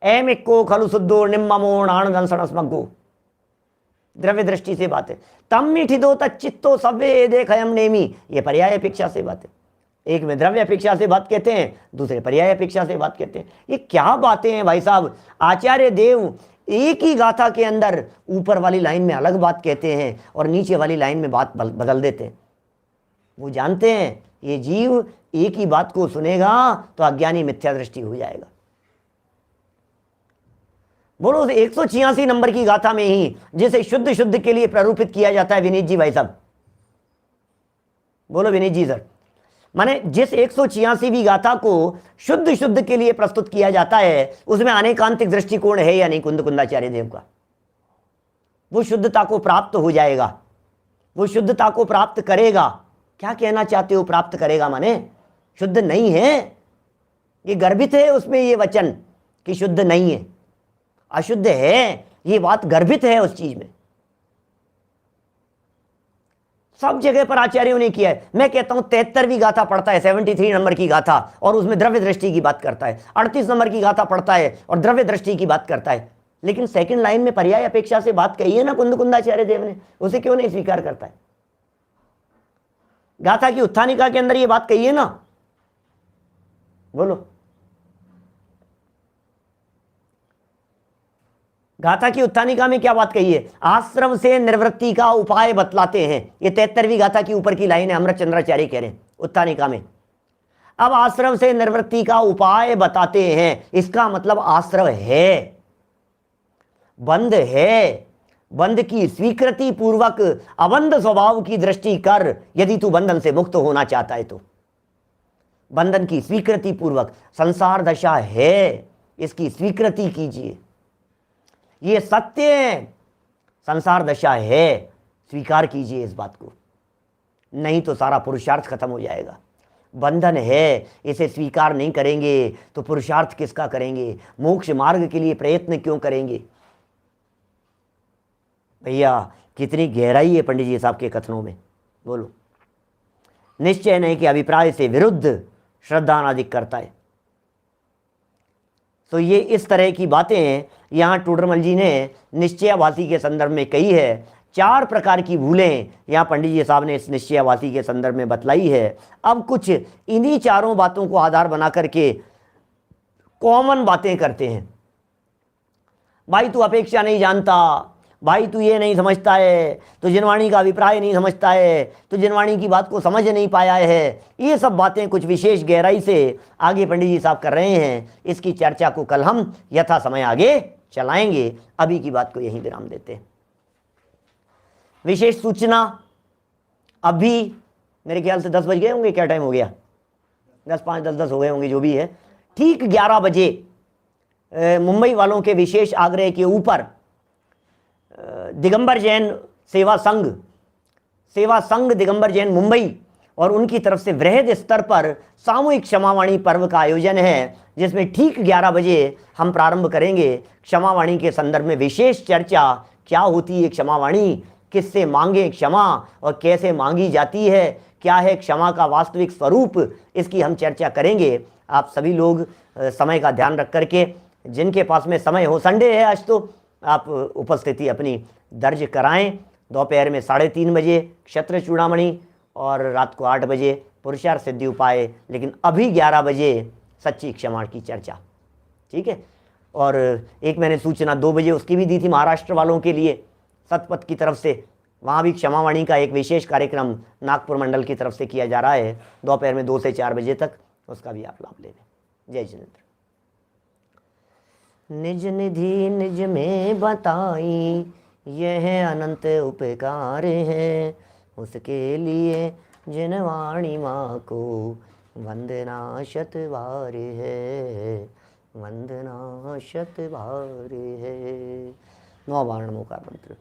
एम इक्को खलु शुद्धो निम्ममो नाणदंसणस्मग्गो, द्रव्य दृष्टि से बात है। तम मीठी दो तच्चित्तो सव्ये देखयम नेमी, ये पर्याय अपेक्षा से बात है। एक में द्रव्य अपेक्षा से बात कहते हैं, दूसरे पर्याय अपेक्षा से बात कहते हैं। ये क्या बातें हैं भाई साहब? आचार्य देव एक ही गाथा के अंदर ऊपर वाली लाइन में अलग बात कहते हैं और नीचे वाली लाइन में बात बदल देते हैं। वो जानते हैं ये जीव एक ही बात को सुनेगा तो अज्ञानी मिथ्या दृष्टि हो जाएगा। बोलो, 186 नंबर की गाथा में ही जिसे शुद्ध शुद्ध के लिए प्रारूपित किया जाता है, विनीत जी भाई साहब बोलो, विनीत जी सर, माने जिस 186वीं गाथा को शुद्ध शुद्ध के लिए प्रस्तुत किया जाता है उसमें अनेकांतिक दृष्टिकोण है या नहीं कुंद कुंदाचार्य देव का? वो शुद्धता को प्राप्त हो जाएगा, वो शुद्धता को प्राप्त करेगा। क्या कहना चाहते हो प्राप्त करेगा? माने शुद्ध नहीं है, ये गर्भित है उसमें ये वचन कि शुद्ध नहीं है, अशुद्ध है, ये बात गर्भित है उस चीज में। सब जगह पर आचार्यों ने किया है। मैं कहता हूं 73वीं गाथा पढ़ता है, 73 नंबर की गाथा, और उसमें द्रव्य दृष्टि की बात करता है। 38 नंबर की गाथा पढ़ता है और द्रव्य दृष्टि की बात करता है। लेकिन सेकंड लाइन में पर्याय अपेक्षा से बात कही है ना कुंद कुंदाचार्य देव ने, उसे क्यों नहीं स्वीकार करता है? गाथा की उत्थानिका के अंदर ये बात कही है ना, बोलो। गाथा की उत्थानिका में क्या बात कही है? आश्रम से निवृत्ति का उपाय बतलाते हैं। ये 73वीं गाथा की ऊपर की लाइन है, अमृत चंद्राचार्य कह रहे हैं उत्थानिका में। अब आश्रम से निवृत्ति का उपाय बताते हैं, इसका मतलब आश्रम है, बंध है। बंध की स्वीकृति पूर्वक अबंध स्वभाव की दृष्टि कर, यदि तू बंधन से मुक्त होना चाहता है तो। बंधन की स्वीकृति पूर्वक, संसार दशा है, इसकी स्वीकृति कीजिए। ये सत्य है, संसार दशा है, स्वीकार कीजिए इस बात को, नहीं तो सारा पुरुषार्थ खत्म हो जाएगा। बंधन है, इसे स्वीकार नहीं करेंगे तो पुरुषार्थ किसका करेंगे, मोक्ष मार्ग के लिए प्रयत्न क्यों करेंगे। भैया कितनी गहराई है पंडित जी साहब के कथनों में, बोलो। निश्चय नहीं कि अभिप्राय से विरुद्ध श्रद्धा अधिक करता है। तो ये इस तरह की बातें यहाँ टोडरमल जी ने निश्चयावासी के संदर्भ में कही है। 4 प्रकार की भूलें यहाँ पंडित जी साहब ने इस निश्चयावासी के संदर्भ में बतलाई है। अब कुछ इन्हीं चारों बातों को आधार बना करके कॉमन बातें करते हैं। भाई तू अपेक्षा नहीं जानता, भाई तू ये नहीं समझता है, तो जिनवाणी का अभिप्राय नहीं समझता है, तो जिनवाणी की बात को समझ नहीं पाया है। ये सब बातें कुछ विशेष गहराई से आगे पंडित जी साहब कर रहे हैं। इसकी चर्चा को कल हम यथा समय आगे चलाएंगे। अभी की बात को यहीं विराम देते हैं। विशेष सूचना, अभी मेरे ख्याल से 10 बज गए होंगे, क्या टाइम हो गया, 10:05 10:10 हो गए होंगे, जो भी है। ठीक 11 बजे मुंबई वालों के विशेष आग्रह के ऊपर दिगंबर जैन सेवा संघ दिगंबर जैन मुंबई और उनकी तरफ से वृहद स्तर पर सामूहिक क्षमावाणी पर्व का आयोजन है, जिसमें ठीक 11 बजे हम प्रारंभ करेंगे। क्षमावाणी के संदर्भ में विशेष चर्चा, क्या होती है क्षमावाणी, किससे मांगे क्षमा और कैसे मांगी जाती है, क्या है क्षमा का वास्तविक स्वरूप, इसकी हम चर्चा करेंगे। आप सभी लोग समय का ध्यान रख करके, जिनके पास में समय हो, संडे है आज, तो आप उपस्थिति अपनी दर्ज कराएं। दोपहर में 3:30 बजे क्षत्र चूड़ामणि और रात को 8 बजे पुरुषार्थ सिद्धि उपाय, लेकिन अभी 11 बजे सच्ची क्षमा की चर्चा, ठीक है। और एक मैंने सूचना 2 बजे उसकी भी दी थी महाराष्ट्र वालों के लिए, सतपथ की तरफ से, वहाँ भी क्षमावाणी का एक विशेष कार्यक्रम नागपुर मंडल की तरफ से किया जा रहा है दोपहर में 2 से 4 बजे तक, उसका भी आप लाभ ले लें। जय जिनेंद्र। निज निधि निज में बताई, यह अनंत उपकार है, उसके लिए जिनवाणी माँ को वंदना शतबार है, वंदना शतबार है। 9 वारण मोकार मंत्र।